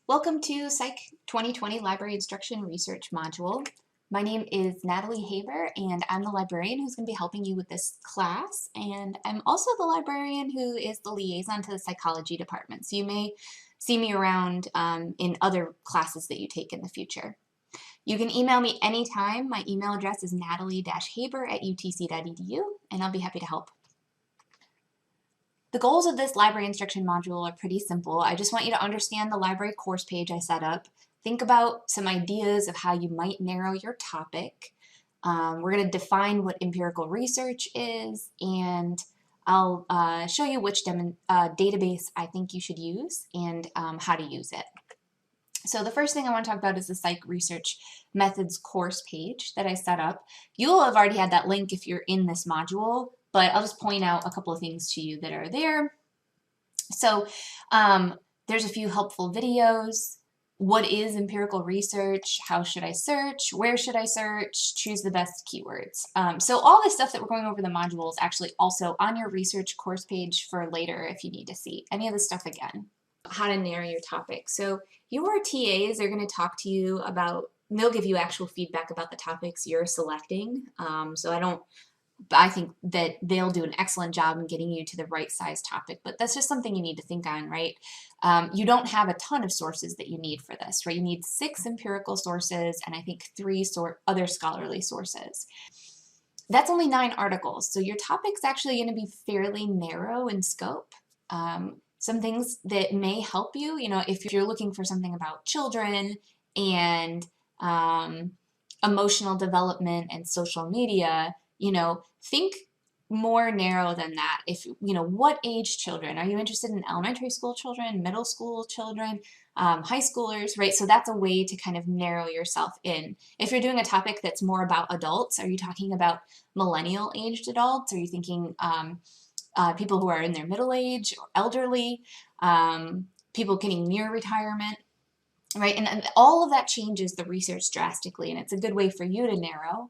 Welcome to Psych 2020 Library Instruction Research Module. My name is Natalie Haber, and I'm the librarian who's going to be helping you with this class. And I'm also the librarian who is the liaison to the psychology department. So you may see me around in other classes that you take in the future. You can email me anytime. My email address is natalie-haber@utc.edu, and I'll be happy to help. The goals of this library instruction module are pretty simple. I just want you to understand the library course page I set up. Think about some ideas of how you might narrow your topic. We're going to define what empirical research is, and I'll show you which database I think you should use and how to use it. So the first thing I want to talk about is the Psych Research Methods course page that I set up. You'll have already had that link if you're in this module, but I'll just point out a couple of things to you that are there. So there's a few helpful videos. What is empirical research? How should I search? Where should I search? Choose the best keywords. So all this stuff that we're going over in the module is actually also on your research course page for later if you need to see any of this stuff again. How to narrow your topic. So your TAs are going to talk to you about, they'll give you actual feedback about the topics you're selecting. I think that they'll do an excellent job in getting you to the right size topic, but that's just something you need to think on, right? You don't have a ton of sources that you need for this, right? You need 6 empirical sources and I think 3 other scholarly sources. That's only 9 articles, so your topic's actually going to be fairly narrow in scope. Some things that may help you, if you're looking for something about children and emotional development and social media, think more narrow than that. What age children? Are you interested in elementary school children, middle school children, high schoolers, right? So that's a way to kind of narrow yourself in. If you're doing a topic that's more about adults, are you talking about millennial aged adults? Are you thinking people who are in their middle age or elderly, people getting near retirement, right? And all of that changes the research drastically, and it's a good way for you to narrow.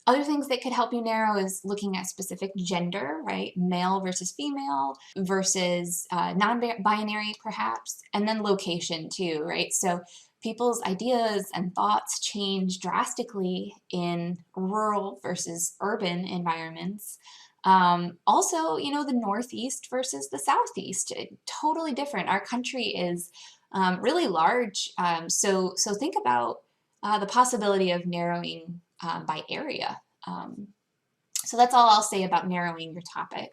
Other things that could help you narrow is looking at specific gender, right? Male versus female versus non-binary perhaps, and then location too, right? So people's ideas and thoughts change drastically in rural versus urban environments. Also, the Northeast versus the Southeast, totally different. Our country is really large, so think about the possibility of narrowing by area. So that's all I'll say about narrowing your topic.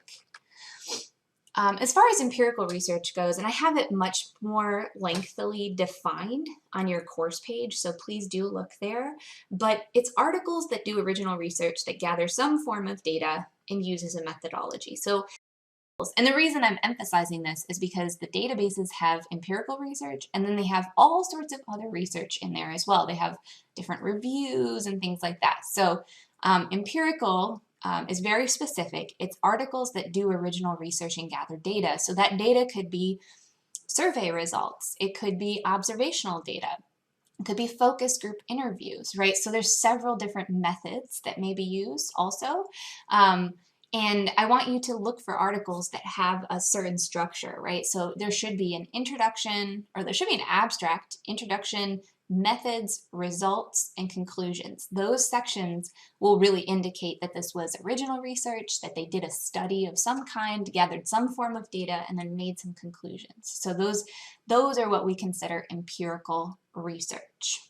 As far as empirical research goes, and I have it much more lengthily defined on your course page, so please do look there, but it's articles that do original research that gather some form of data and uses a methodology. And the reason I'm emphasizing this is because the databases have empirical research and then they have all sorts of other research in there as well. They have different reviews and things like that. So empirical is very specific. It's articles that do original research and gather data. So that data could be survey results. It could be observational data. It could be focus group interviews, right? So there's several different methods that may be used also. And I want you to look for articles that have a certain structure, right? So there should be an introduction, or there should be an abstract, introduction, methods, results, and conclusions. Those sections will really indicate that this was original research, that they did a study of some kind, gathered some form of data, and then made some conclusions. So those are what we consider empirical research.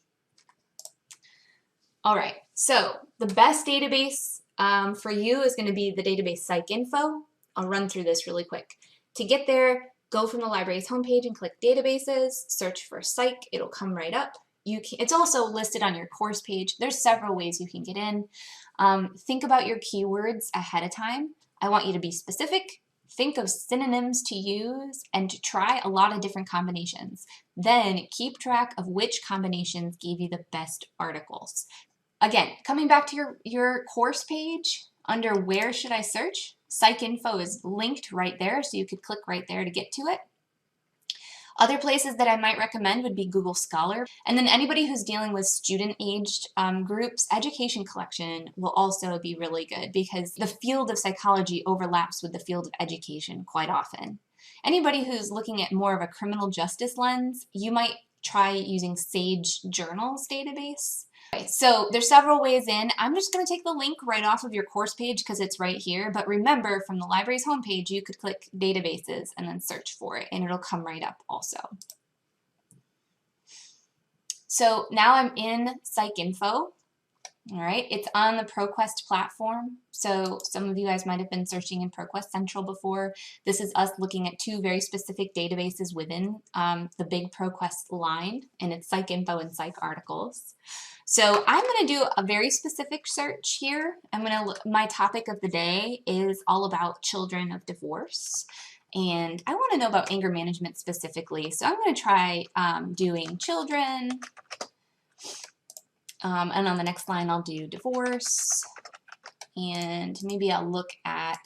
All right, so the best database for you is going to be the database PsycInfo. I'll run through this really quick. To get there, go from the library's homepage and click databases, search for psych, it'll come right up. It's also listed on your course page. There's several ways you can get in. Think about your keywords ahead of time. I want you to be specific, think of synonyms to use, and to try a lot of different combinations. Then keep track of which combinations gave you the best articles. Again, coming back to your course page, under where should I search? PsycInfo is linked right there, so you could click right there to get to it. Other places that I might recommend would be Google Scholar. And then anybody who's dealing with student-aged groups, Education Collection will also be really good because the field of psychology overlaps with the field of education quite often. Anybody who's looking at more of a criminal justice lens, you might try using Sage Journals database. Okay, so there's several ways in. I'm just going to take the link right off of your course page because it's right here. But remember, from the library's homepage, you could click databases and then search for it, and it'll come right up also. So now I'm in PsycInfo. All right, it's on the ProQuest platform. So some of you guys might have been searching in ProQuest Central before. This is us looking at two very specific databases within the big ProQuest line, and it's PsycInfo and PsycArticles. So I'm going to do a very specific search here. My topic of the day is all about children of divorce. And I want to know about anger management specifically. So I'm going to try doing children. And on the next line, I'll do divorce. And maybe I'll look at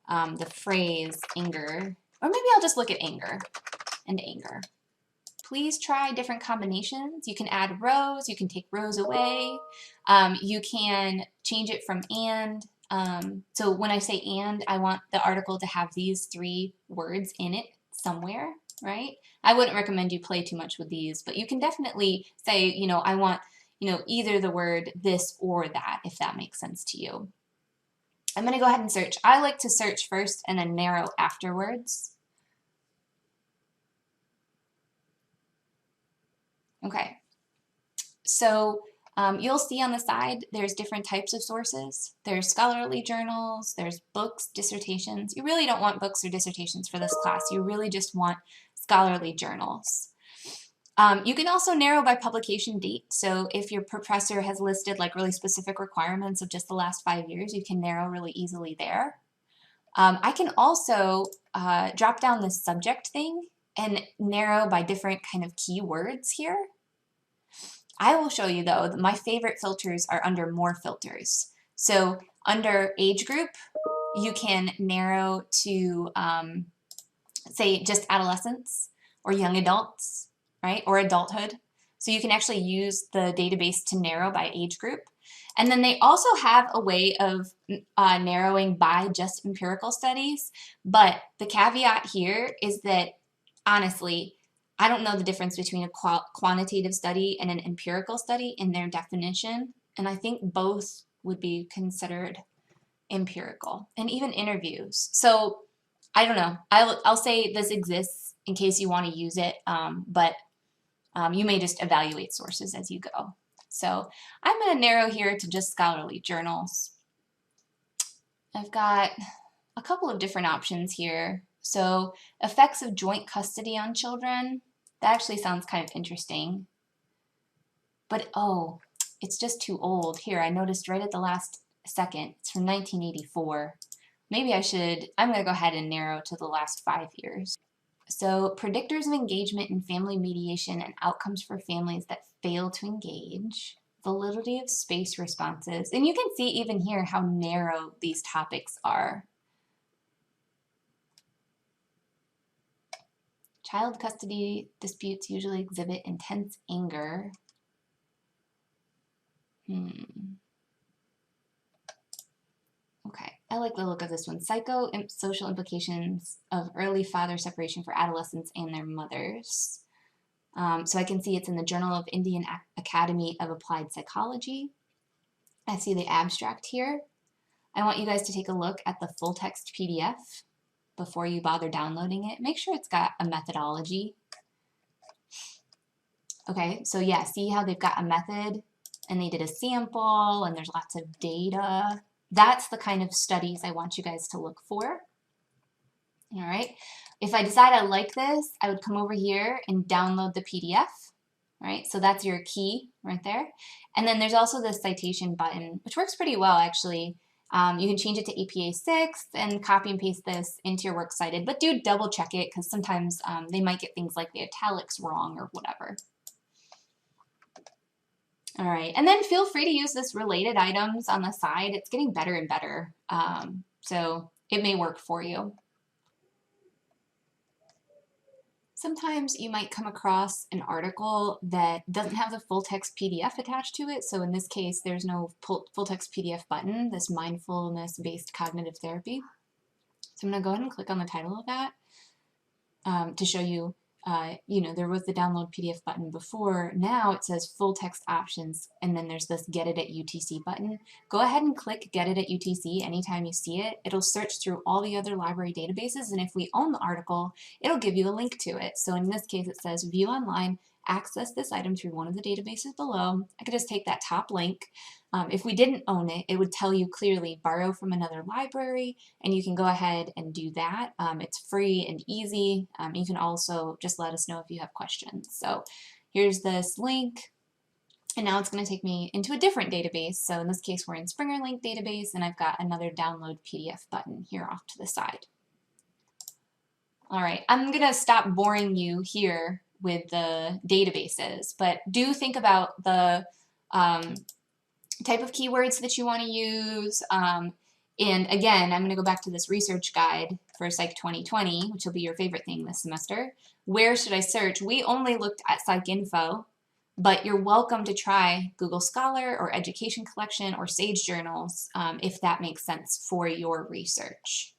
the phrase anger. Or maybe I'll just look at anger and anger. Please try different combinations. You can add rows. You can take rows away. You can change it from and. So when I say and, I want the article to have these 3 words in it somewhere, right? I wouldn't recommend you play too much with these, but you can definitely say, you know, I want, you know, either the word this or that, if that makes sense to you. I'm going to go ahead and search. I like to search first and then narrow afterwards. Okay, so you'll see on the side there's different types of sources. There's scholarly journals, there's books, dissertations. You really don't want books or dissertations for this class. You really just want scholarly journals. You can also narrow by publication date. So if your professor has listed like really specific requirements of just the last 5 years, you can narrow really easily there. I can also drop down this subject thing and narrow by different kind of keywords here. I will show you though, my favorite filters are under more filters. So under age group, you can narrow to say just adolescents or young adults, right? Or adulthood. So you can actually use the database to narrow by age group. And then they also have a way of narrowing by just empirical studies. But the caveat here is that, honestly, I don't know the difference between a quantitative study and an empirical study in their definition. And I think both would be considered empirical, and even interviews. So I don't know. I'll say this exists in case you want to use it, but you may just evaluate sources as you go. So I'm going to narrow here to just scholarly journals. I've got a couple of different options here. So effects of joint custody on children. That actually sounds kind of interesting. But oh, it's just too old. Here, I noticed right at the last second. It's from 1984. Maybe I'm going to go ahead and narrow to the last 5 years. So predictors of engagement in family mediation and outcomes for families that fail to engage, validity of space responses, and you can see even here how narrow these topics are. Child custody disputes usually exhibit intense anger. Okay, I like the look of this one. Psychosocial implications of early father separation for adolescents and their mothers. So I can see it's in the Journal of Indian Academy of Applied Psychology. I see the abstract here. I want you guys to take a look at the full text PDF before you bother downloading it. Make sure it's got a methodology. Okay, so yeah, see how they've got a method and they did a sample and there's lots of data. That's the kind of studies I want you guys to look for. All right, if I decide I like this, I would come over here and download the PDF. All right, so that's your key right there. And then there's also the citation button, which works pretty well actually. You can change it to APA 6 and copy and paste this into your works cited, but do double check it because sometimes they might get things like the italics wrong or whatever. All right, and then feel free to use this related items on the side. It's getting better and better, so it may work for you. Sometimes you might come across an article that doesn't have the full text PDF attached to it. So in this case, there's no full text PDF button, this mindfulness-based cognitive therapy. So I'm gonna go ahead and click on the title of that. to show you, there was the download PDF button before. Now it says full text options, and then there's this get it at UTC button. Go ahead and click get it at UTC anytime you see it. It'll search through all the other library databases, and if we own the article, it'll give you a link to it. So in this case, it says view online, access this item through one of the databases below. I could just take that top link. If we didn't own it, it would tell you clearly borrow from another library, and you can go ahead and do that. It's free and easy. You can also just let us know if you have questions. So here's this link, and now it's going to take me into a different database. So in this case, we're in Springer Link database, and I've got another download PDF button here off to the side. All right, I'm going to stop boring you here with the databases, but do think about the type of keywords that you want to use. And again, I'm going to go back to this research guide for Psych 2020, which will be your favorite thing this semester. Where should I search? We only looked at PsycInfo, but you're welcome to try Google Scholar or Education Collection or Sage Journals if that makes sense for your research.